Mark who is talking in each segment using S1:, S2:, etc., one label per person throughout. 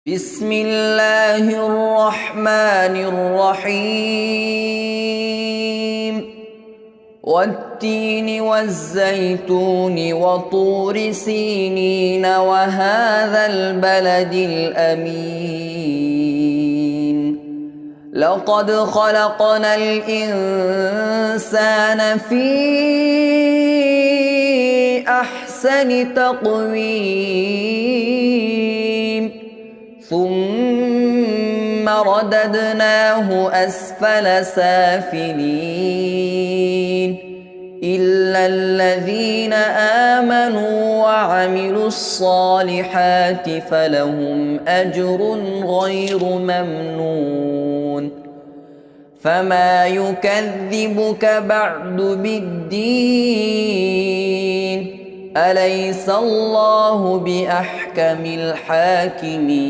S1: بسم الله الرحمن الرحيم والتين والزيتون وطور سينين وهذا البلد الأمين لقد خلقنا الإنسان في أحسن تقويم ثم رددناه أسفل سافلين إلا الذين آمنوا وعملوا الصالحات فلهم أجر غير ممنون فما يكذبك بعد بالدين أليس الله بأحكم الحاكمين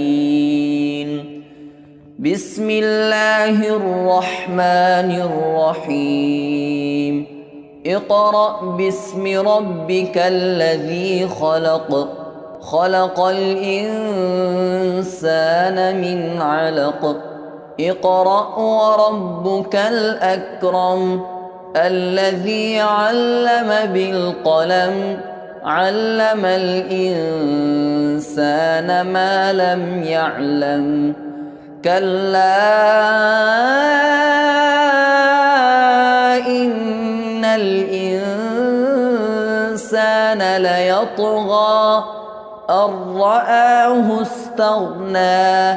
S1: بسم الله الرحمن الرحيم اقرأ باسم ربك الذي خلق خلق الإنسان من علق اقرأ وربك الأكرم الذي علم بالقلم علم الإنسان ما لم يعلم كلا إن الإنسان ليطغى أن رآه استغنى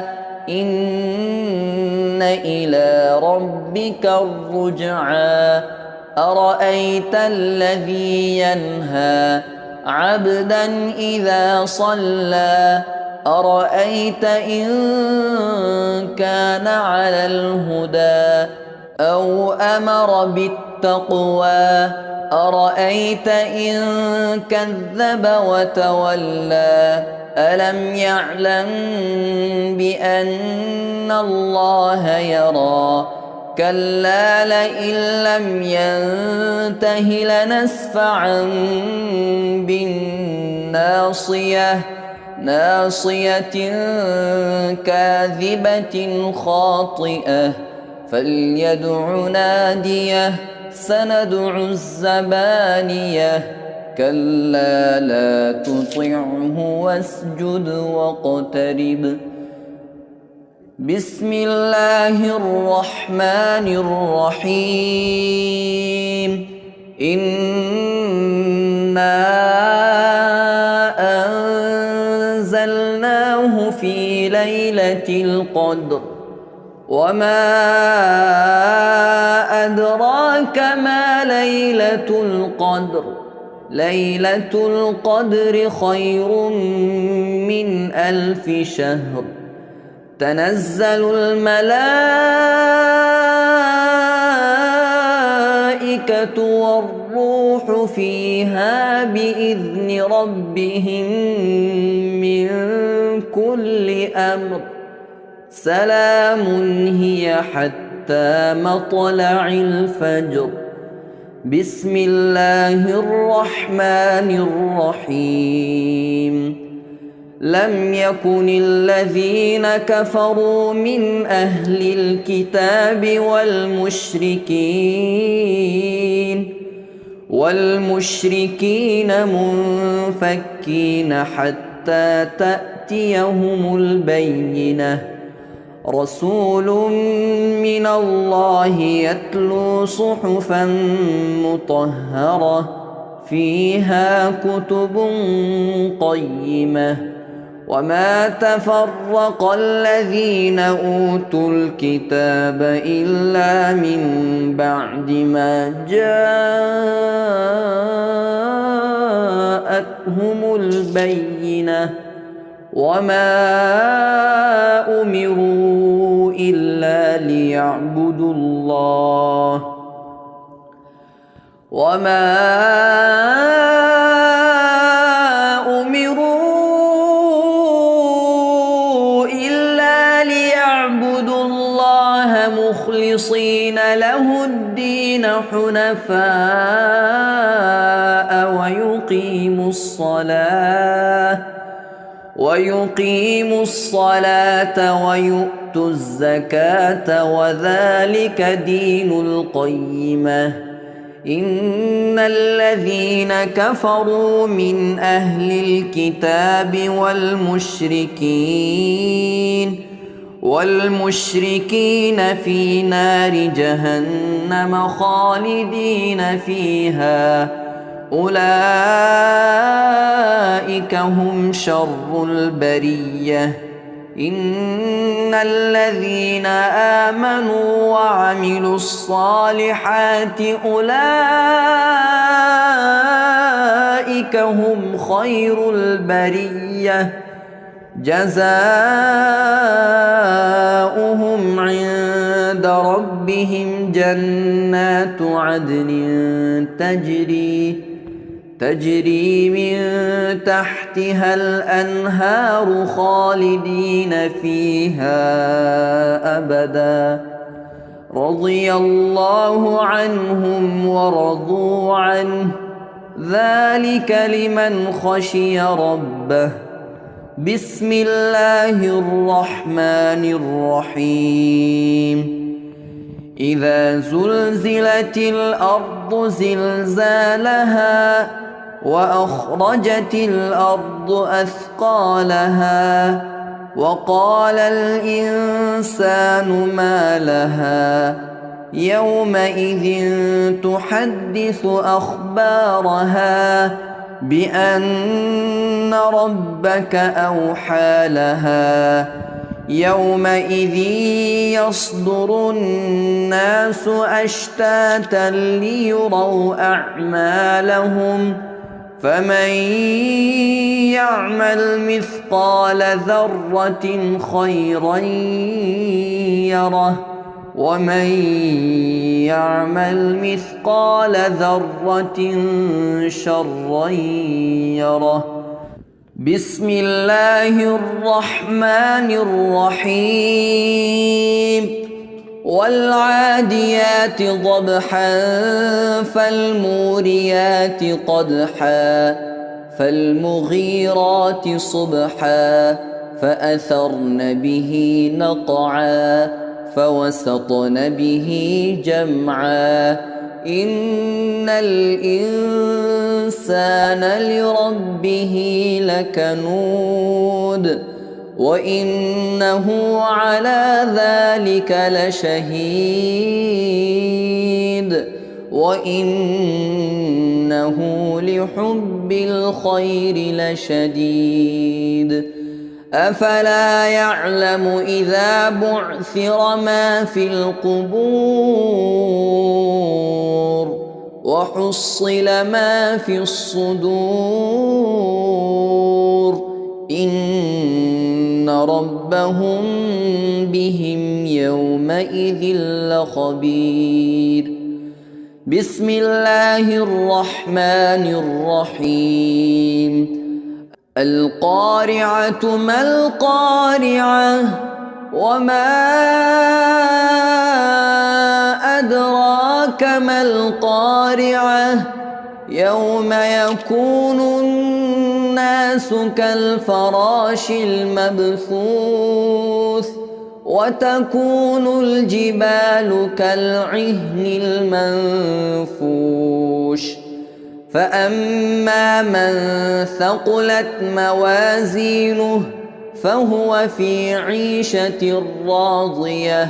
S1: إن إلى ربك الرجعى أرأيت الذي ينهى عبدا إذا صلى أرأيت إن كان على الهدى أو أمر بالتقوى أرأيت إن كذب وتولى ألم يعلم بأن الله يرى كلا لئن لم ينته لنسفعا بالناصية ناصية كاذبة خاطئة فليدع ناديه سندع الزبانية كلا لا تطعه واسجد واقترب بسم الله الرحمن الرحيم إنا أنزلناه في ليلة القدر وما أدراك ما ليلة القدر ليلة القدر خير من 1000 شهر تنزل الملائكة والروح فيها بإذن ربهم من كل أمر سلام هي حتى مطلع الفجر بسم الله الرحمن الرحيم لم يكن الذين كفروا من أهل الكتاب والمشركين منفكين حتى تأتيهم البينة رسول من الله يتلو صحفا مطهرة فيها كتب قيمة وما تفرق الذين أوتوا الكتاب إلا من بعد ما جاءتهم البينة وما أمروا إلا ليعبدوا الله مخلصين له الدين حنفاء ويقيموا الصلاة ويقيموا الصلاة ويؤتوا الزكاة وذلك دين القيمة إن الذين كفروا من أهل الكتاب والمشركين في نار جهنم خالدين فيها أولئك هم شر البرية إن الذين آمنوا وعملوا الصالحات أولئك هم خير البرية جزاؤهم عند ربهم جنات عدن تجري من تحتها الأنهار خالدين فيها أبدا رضي الله عنهم ورضوا عنه ذلك لمن خشي ربه بسم الله الرحمن الرحيم إذا زلزلت الأرض زلزالها وأخرجت الأرض أثقالها وقال الإنسان ما لها يومئذ تحدث أخبارها بأن ربك أوحى لها يومئذ يصدر الناس أشتاتا ليروا أعمالهم فمن يعمل مثقال ذرة خيرا يره ومن يعمل مثقال ذرة شرا يره بسم الله الرحمن الرحيم والعاديات ضبحا فالموريات قدحا فالمغيرات صبحا فأثرن به نقعا فوسطن به جمعا إن الإنسان لربه لكنود وإنه على ذلك لشهيد وإنه لحب الخير لشديد أفلا يعلم إذا بعثر ما في القبور وحصل ما في الصدور إن ربهم بهم يومئذ لخبير بسم الله الرحمن الرحيم القارعة ما القارعة وما أدراك ما القارعة يوم يكون الناس كالفراش المبثوث وتكون الجبال كالعهن المنفوش فأما من ثقلت موازينه فهو في عيشة راضية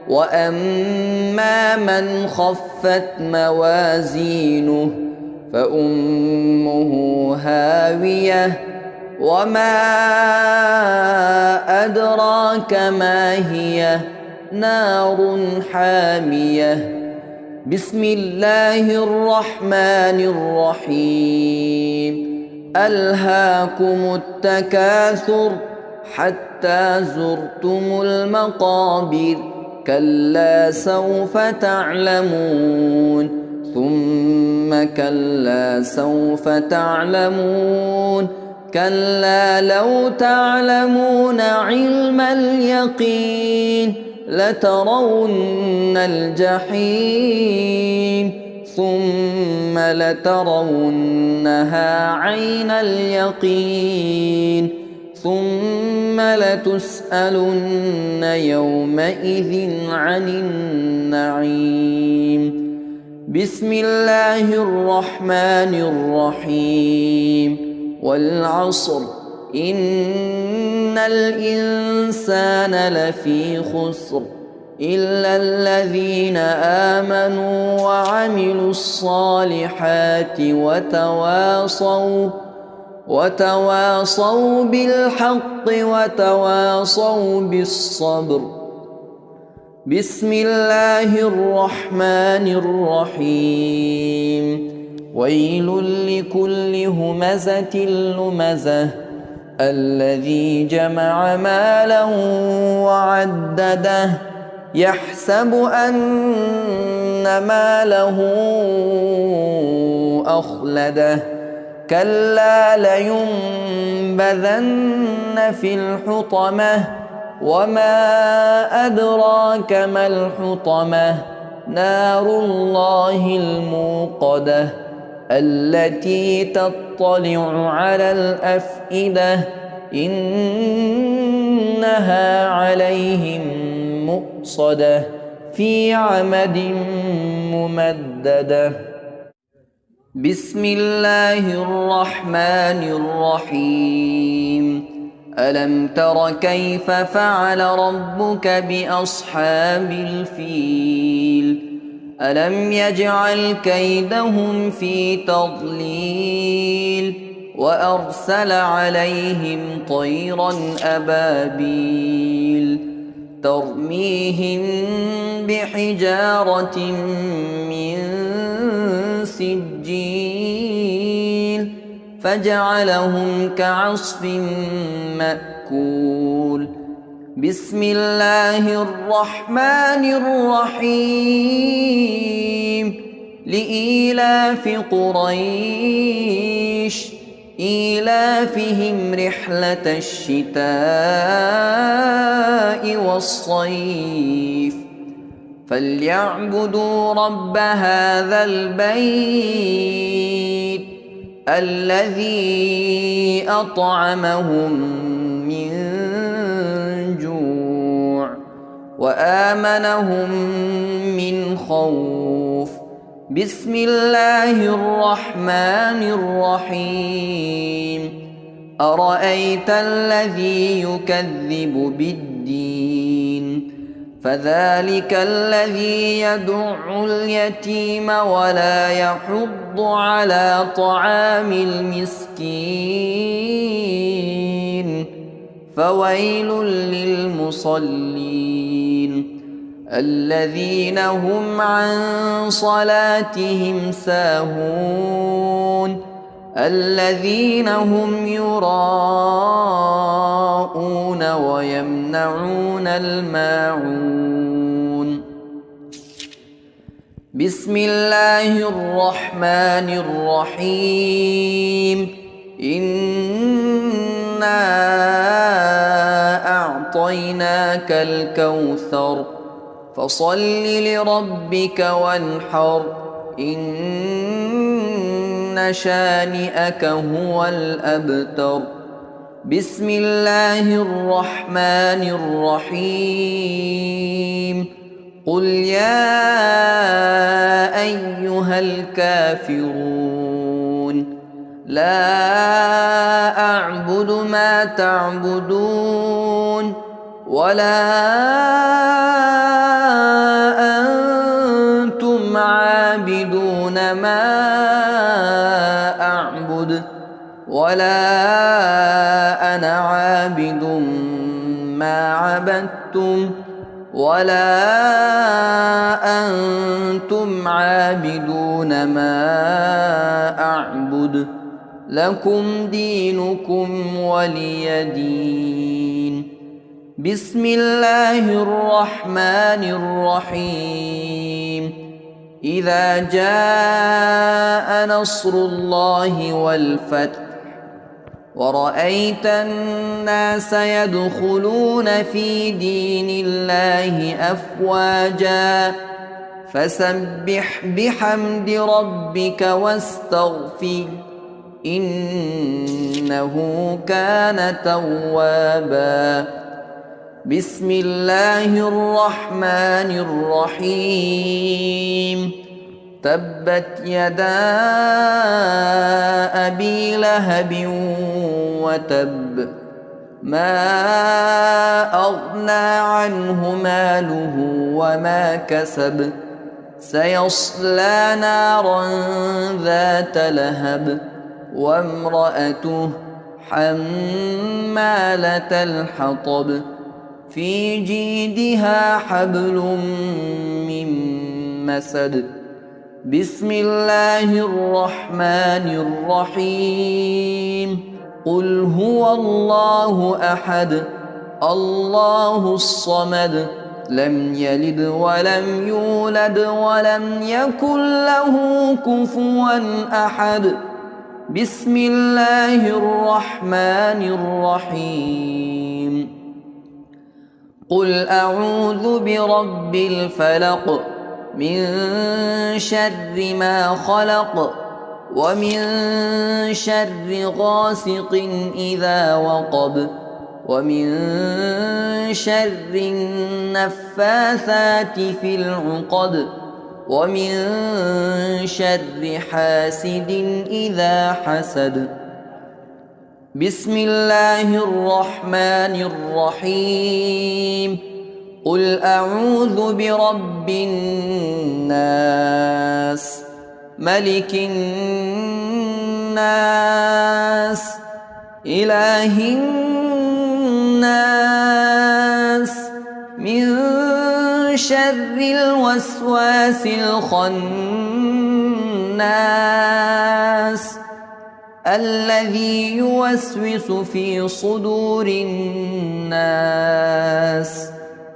S1: وأما من خفت موازينه فأمه هاوية وما أدراك ما هي نار حامية بسم الله الرحمن الرحيم ألهاكم التكاثر حتى زرتم المقابر كلا سوف تعلمون ثم كلا سوف تعلمون كلا لو تعلمون علم اليقين لترون الجحيم ثم لترونها عين اليقين ثم لتسألن يومئذ عن النعيم. بسم الله الرحمن الرحيم. والعصر إن الإنسان لفي خسر إلا الذين آمنوا وعملوا الصالحات وتواصوا بالحق وتواصوا بالصبر. بسم الله الرحمن الرحيم. ويل لكل همزة لمزة الذي جمع مالا وعدده يحسب أن ماله أخلده كلا لينبذن في الحطمة وما أدراك ما الحطمة نار الله الموقدة التي تطلع على الأفئدة إنها عليهم مؤصدة في عمد ممددة. بسم الله الرحمن الرحيم. ألم تر كيف فعل ربك بأصحاب الفيل ألم يجعل كيدهم في تضليل وأرسل عليهم طيرا أبابيل ترميهم بحجارة من سجيل فجعلهم كعصف مأكول. بسم الله الرحمن الرحيم. لإيلاف قريش إيلافهم رحلة الشتاء والصيف فليعبدوا رب هذا البيت الذي أطعمهم من جوع وآمنهم من خوف. بسم الله الرحمن الرحيم. أرأيت الذي يكذب بالدين فذلك الذي يدع اليتيم ولا يحض على طعام المسكين فويل للمصلين الذين هم عن صلاتهم ساهون الذين هم يراءون ويمنعون الماعون. بسم الله الرحمن الرحيم. إنا أعطيناك الكوثر فصل لربك وانحر إن شانئك هو الأبتر. بسم الله الرحمن الرحيم. قل يا أيها الكافرون لا أعبد ما تعبدون ولا أنتم عابدون ما أعبد ولا أنا عابد ما عبدتم ولا أنتم عابدون ما أعبد لكم دينكم ولي دين. بسم الله الرحمن الرحيم. إذا جاء نصر الله والفتح ورأيت الناس يدخلون في دين الله أفواجا فسبح بحمد ربك واستغفر إنه كان توابا. بسم الله الرحمن الرحيم. تبت يدا أبي لهب وتب، ما أغنى عنه ماله وما كسب، سيصلى نارا ذات لهب، وامرأته حمالة الحطب، في جيدها حبل من مسد. بسم الله الرحمن الرحيم. قل هو الله أحد الله الصمد، لم يلد ولم يولد ولم يكن له كفوا أحد. بسم الله الرحمن الرحيم. قل أعوذ برب الفلق، من شر ما خلق، ومن شر غاسق إذا وقب، ومن شر النفاثات في العقد، ومن شر حاسد إذا حسد. بسم الله الرحمن الرحيم. قل أعوذ برب الناس، ملك الناس، إله الناس، من شر الوسواس الخناس، الذي يوسوس في صدور الناس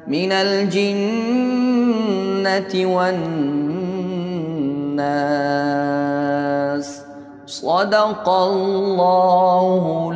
S1: من الجنة والناس. صدق الله